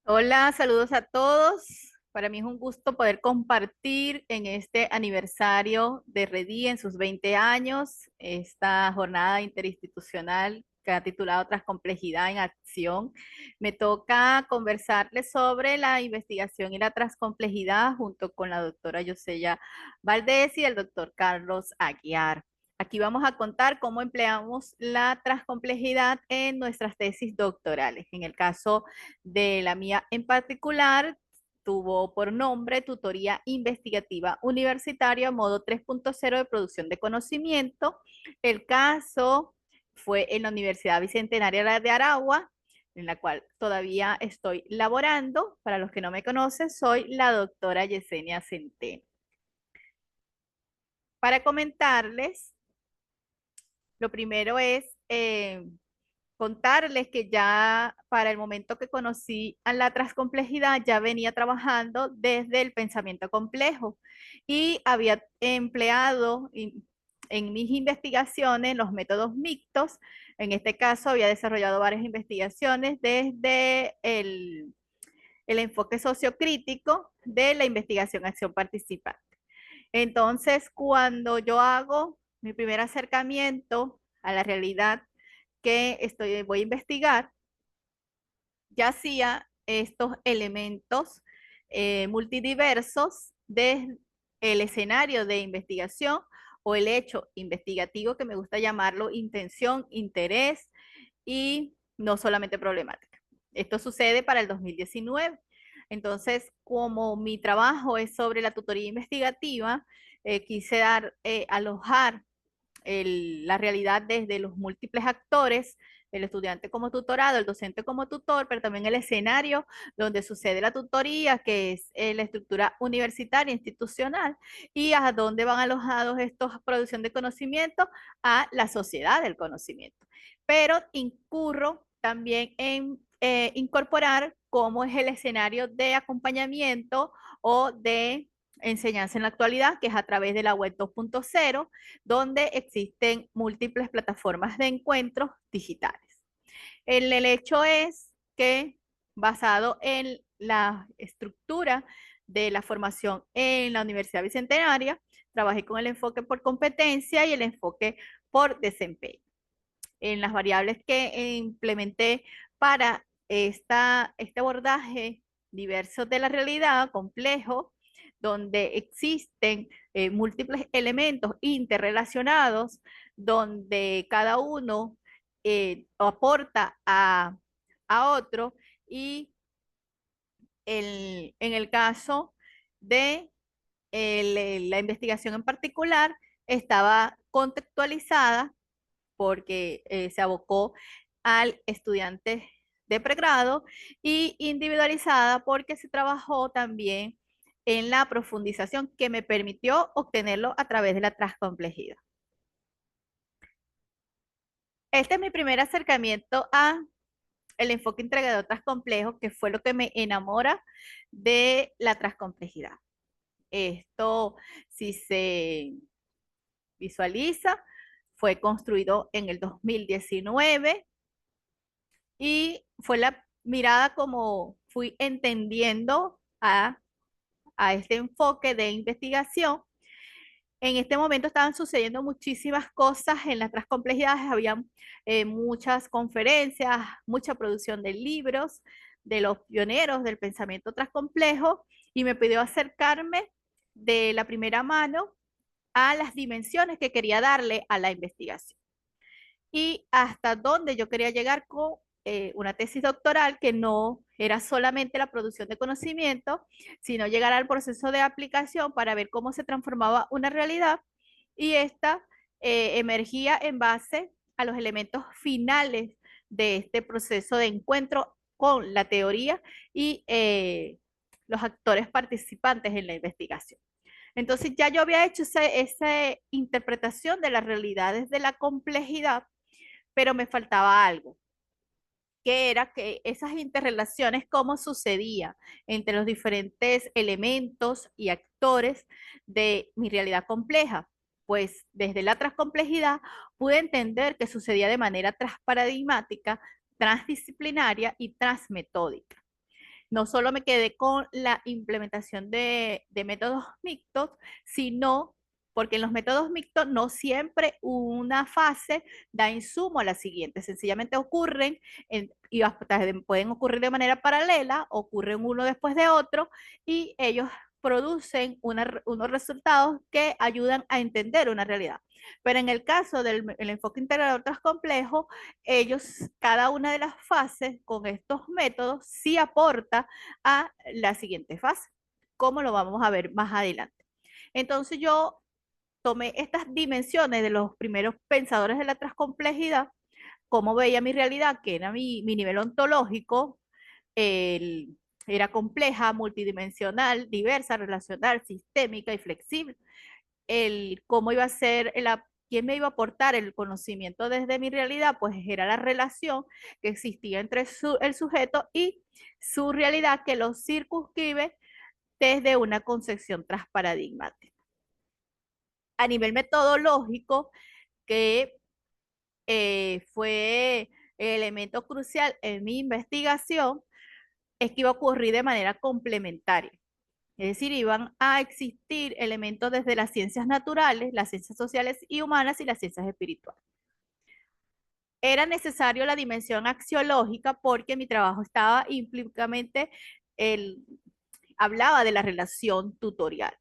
Hola, saludos a todos. Para mí es un gusto poder compartir en este aniversario de Redí en sus 20 años, esta jornada interinstitucional que ha titulado Tras Complejidad en Acción. Me toca conversarles sobre la investigación y la transcomplejidad junto con la doctora Yosella Valdés y el doctor Carlos Aguiar. Aquí vamos a contar cómo empleamos la transcomplejidad en nuestras tesis doctorales. En el caso de la mía en particular, tuvo por nombre Tutoría Investigativa Universitaria, modo 3.0 de producción de conocimiento. El caso fue en la Universidad Bicentenaria de Aragua, en la cual todavía estoy laborando. Para los que no me conocen, soy la doctora Yesenia Centeno. Para comentarles, lo primero es contarles que ya para el momento que conocí a la transcomplejidad ya venía trabajando desde el pensamiento complejo y había empleado en mis investigaciones los métodos mixtos. En este caso había desarrollado varias investigaciones desde el enfoque sociocrítico de la investigación acción participante. Entonces, cuando yo hago mi primer acercamiento a la realidad que voy a investigar, ya hacía estos elementos multidiversos del escenario de investigación o el hecho investigativo, que me gusta llamarlo intención, interés y no solamente problemática. Esto sucede para el 2019. Entonces, como mi trabajo es sobre la tutoría investigativa, quise alojar la realidad desde los múltiples actores, el estudiante como tutorado, el docente como tutor, pero también el escenario donde sucede la tutoría, que es la estructura universitaria, institucional, y a dónde van alojados estos producción de conocimiento, a la sociedad del conocimiento. Pero incurro también en incorporar cómo es el escenario de acompañamiento o de enseñanza en la actualidad, que es a través de la web 2.0, donde existen múltiples plataformas de encuentros digitales. El hecho es que, basado en la estructura de la formación en la Universidad Bicentenaria, trabajé con el enfoque por competencia y el enfoque por desempeño. En las variables que implementé para este abordaje diverso de la realidad, complejo, donde existen múltiples elementos interrelacionados, donde cada uno aporta a otro, y en el caso de la investigación en particular estaba contextualizada porque se abocó al estudiante de pregrado, y individualizada porque se trabajó también en la profundización que me permitió obtenerlo a través de la transcomplejidad. Este es mi primer acercamiento a el enfoque integrador transcomplejo, que fue lo que me enamora de la transcomplejidad. Esto, si se visualiza, fue construido en el 2019 y fue la mirada como fui entendiendo a este enfoque de investigación. En este momento estaban sucediendo muchísimas cosas en las transcomplejidades, había muchas conferencias, mucha producción de libros de los pioneros del pensamiento transcomplejo, y me pidió acercarme de la primera mano a las dimensiones que quería darle a la investigación y hasta dónde yo quería llegar con una tesis doctoral, que no era solamente la producción de conocimiento, sino llegar al proceso de aplicación para ver cómo se transformaba una realidad, y esta emergía en base a los elementos finales de este proceso de encuentro con la teoría y los actores participantes en la investigación. Entonces ya yo había hecho esa interpretación de las realidades de la complejidad, pero me faltaba algo, que era que esas interrelaciones, cómo sucedía entre los diferentes elementos y actores de mi realidad compleja. Pues desde la transcomplejidad pude entender que sucedía de manera transparadigmática, transdisciplinaria y transmetódica. no solo me quedé con la implementación de métodos mixtos, sino porque en los métodos mixtos no siempre una fase da insumo a la siguiente, sencillamente ocurren y hasta pueden ocurrir de manera paralela, ocurren uno después de otro y ellos producen unos resultados que ayudan a entender una realidad. Pero en el caso del enfoque integrador complejo, ellos, cada una de las fases con estos métodos sí aporta a la siguiente fase, como lo vamos a ver más adelante. Entonces yo tomé estas dimensiones de los primeros pensadores de la transcomplejidad, cómo veía mi realidad, que era mi nivel ontológico, el, era compleja, multidimensional, diversa, relacional, sistémica y flexible. Cómo iba a ser, quién me iba a aportar el conocimiento desde mi realidad, pues era la relación que existía entre el sujeto y su realidad que lo circunscribe desde una concepción transparadigmática. A nivel metodológico, que fue el elemento crucial en mi investigación, es que iba a ocurrir de manera complementaria. Es decir, iban a existir elementos desde las ciencias naturales, las ciencias sociales y humanas y las ciencias espirituales. Era necesario la dimensión axiológica porque mi trabajo estaba implícitamente, hablaba de la relación tutorial.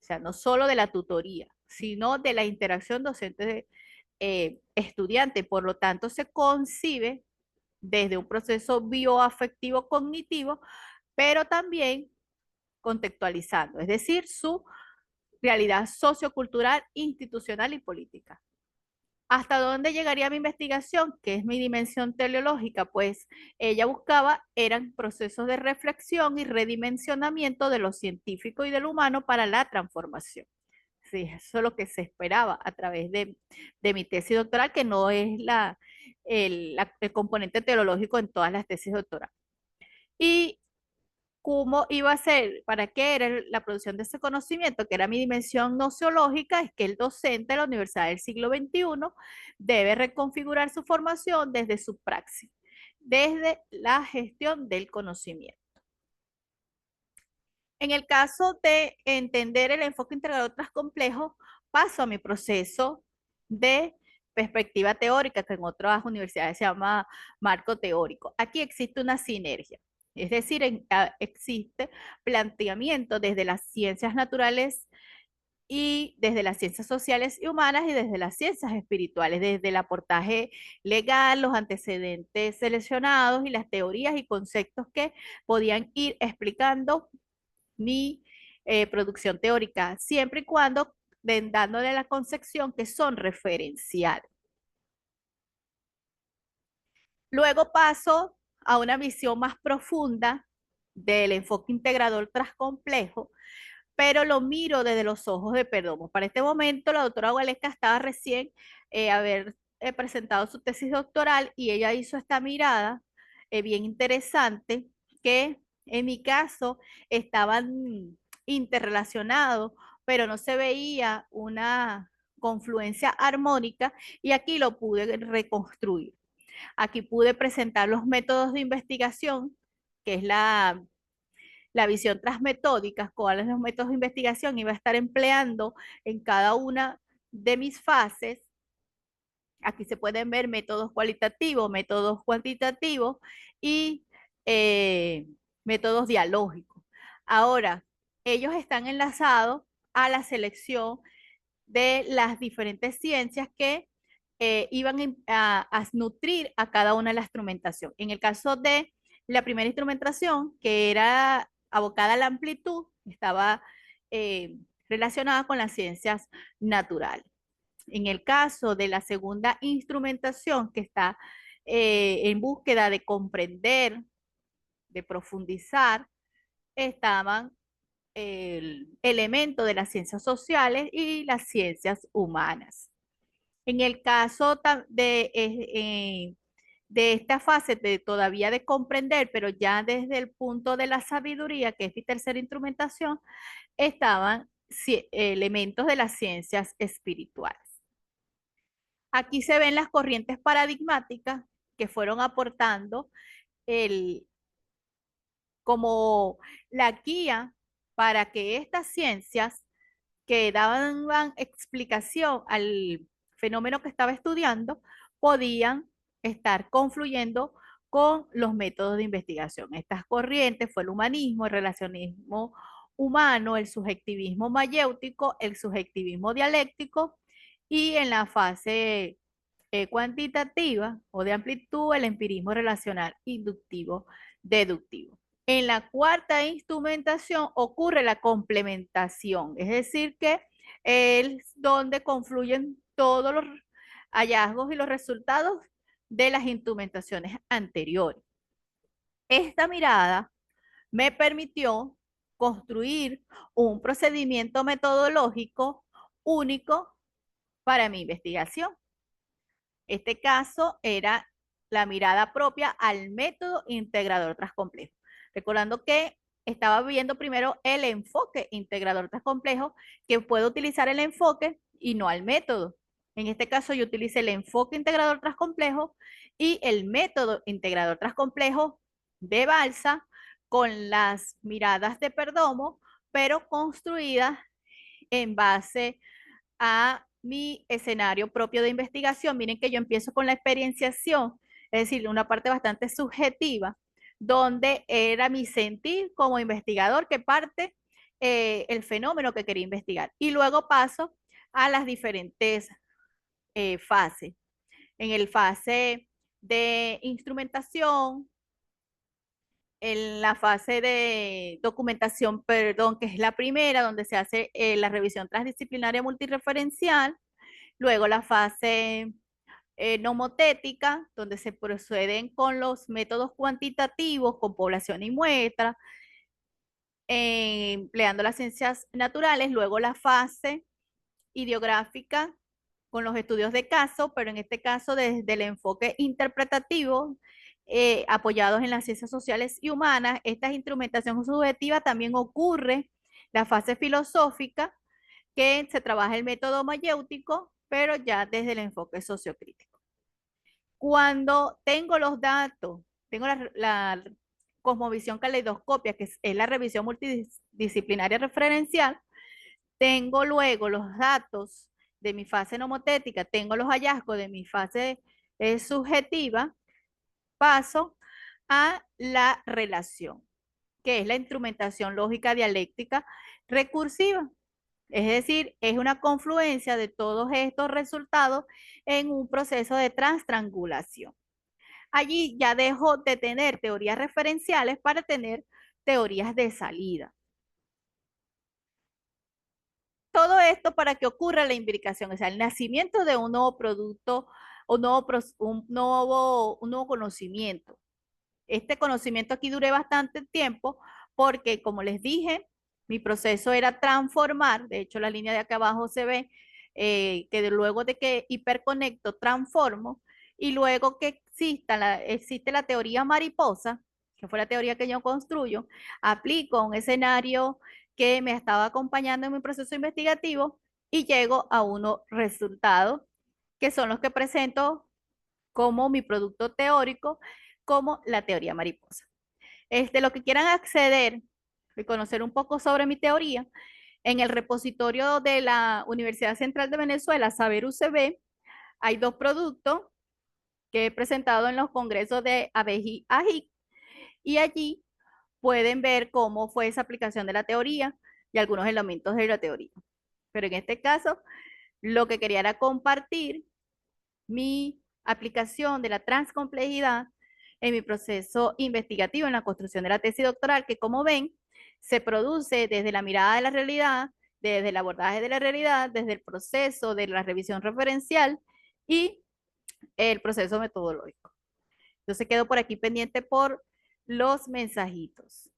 O sea, no solo de la tutoría, sino de la interacción docente-estudiante. Por lo tanto, se concibe desde un proceso bioafectivo cognitivo, pero también contextualizando, es decir, su realidad sociocultural, institucional y política. ¿Hasta dónde llegaría mi investigación? ¿Qué es mi dimensión teleológica? Pues ella buscaba, eran procesos de reflexión y redimensionamiento de lo científico y de lo humano para la transformación. Sí, eso es lo que se esperaba a través de mi tesis doctoral, que no es el componente teleológico en todas las tesis doctorales. Y cómo iba a ser, para qué era la producción de ese conocimiento, que era mi dimensión nociológica, es que el docente de la Universidad del siglo XXI debe reconfigurar su formación desde su praxis, desde la gestión del conocimiento. En el caso de entender el enfoque integrador complejo, paso a mi proceso de perspectiva teórica, que en otras universidades se llama marco teórico. Aquí existe una sinergia, es decir, existe planteamiento desde las ciencias naturales y desde las ciencias sociales y humanas y desde las ciencias espirituales, desde el aportaje legal, los antecedentes seleccionados y las teorías y conceptos que podían ir explicando mi producción teórica, siempre y cuando dándole la concepción que son referenciales. Luego paso a una visión más profunda del enfoque integrador transcomplejo, pero lo miro desde los ojos de Perdomo. Para este momento, la doctora Gualesca estaba recién haber presentado su tesis doctoral y ella hizo esta mirada bien interesante que en mi caso estaban interrelacionados, pero no se veía una confluencia armónica y aquí lo pude reconstruir. Aquí pude presentar los métodos de investigación, que es la visión transmetódica, cuáles los métodos de investigación iba a estar empleando en cada una de mis fases. Aquí se pueden ver métodos cualitativos, métodos cuantitativos y métodos dialógicos. Ahora, ellos están enlazados a la selección de las diferentes ciencias que iban a nutrir a cada una de la instrumentación. En el caso de la primera instrumentación, que era abocada a la amplitud, estaba relacionada con las ciencias naturales. En el caso de la segunda instrumentación, que está en búsqueda de comprender, de profundizar, estaban el elemento de las ciencias sociales y las ciencias humanas. En el caso de esta fase todavía de comprender, pero ya desde el punto de la sabiduría, que es mi tercera instrumentación, estaban elementos de las ciencias espirituales. Aquí se ven las corrientes paradigmáticas que fueron aportando el, como la guía para que estas ciencias que daban explicación al fenómeno que estaba estudiando podían estar confluyendo con los métodos de investigación. Estas corrientes fue el humanismo, el relacionismo humano, el subjetivismo mayéutico, el subjetivismo dialéctico y en la fase cuantitativa o de amplitud, el empirismo relacional inductivo deductivo. En la cuarta instrumentación ocurre la complementación, es decir, que es donde confluyen todos los hallazgos y los resultados de las instrumentaciones anteriores. Esta mirada me permitió construir un procedimiento metodológico único para mi investigación. Este caso era la mirada propia al método integrador transcomplejo. Recordando que estaba viendo primero el enfoque integrador transcomplejo, que puedo utilizar el enfoque y no al método. En este caso yo utilicé el enfoque integrador transcomplejo y el método integrador transcomplejo de Balsa con las miradas de Perdomo, pero construidas en base a mi escenario propio de investigación. Miren que yo empiezo con la experienciación, es decir, una parte bastante subjetiva, donde era mi sentir como investigador que parte el fenómeno que quería investigar. Y luego paso a las diferentes fases. En el fase de instrumentación, en la fase de documentación, perdón, que es la primera, donde se hace la revisión transdisciplinaria multireferencial, luego la fase nomotética, donde se proceden con los métodos cuantitativos, con población y muestra, empleando las ciencias naturales, luego la fase ideográfica con los estudios de caso, pero en este caso desde el enfoque interpretativo, apoyados en las ciencias sociales y humanas. Esta instrumentación subjetiva también ocurre la fase filosófica, que se trabaja el método mayéutico, pero ya desde el enfoque sociocrítico. Cuando tengo los datos, tengo la cosmovisión caleidoscopia, que es la revisión multidisciplinaria referencial, tengo luego los datos de mi fase nomotética, tengo los hallazgos de mi fase subjetiva, paso a la relación, que es la instrumentación lógica dialéctica recursiva. Es decir, es una confluencia de todos estos resultados en un proceso de transtrangulación. Allí ya dejo de tener teorías referenciales para tener teorías de salida. Todo esto para que ocurra la imbricación, o sea, el nacimiento de un nuevo producto, un nuevo conocimiento. Este conocimiento aquí duré bastante tiempo porque, como les dije, mi proceso era transformar, de hecho la línea de acá abajo se ve, que luego de que hiperconecto, transformo, y luego que existe la teoría mariposa, que fue la teoría que yo construyo, aplico un escenario que me estaba acompañando en mi proceso investigativo y llego a unos resultados que son los que presento como mi producto teórico, como la teoría mariposa. Lo que quieran acceder y conocer un poco sobre mi teoría, en el repositorio de la Universidad Central de Venezuela, Saber UCB, hay dos productos que he presentado en los congresos de ABEGI AGIC y allí pueden ver cómo fue esa aplicación de la teoría y algunos elementos de la teoría. Pero en este caso, lo que quería era compartir mi aplicación de la transcomplejidad en mi proceso investigativo en la construcción de la tesis doctoral, que como ven, se produce desde la mirada de la realidad, desde el abordaje de la realidad, desde el proceso de la revisión referencial y el proceso metodológico. Entonces quedo por aquí pendiente por los mensajitos.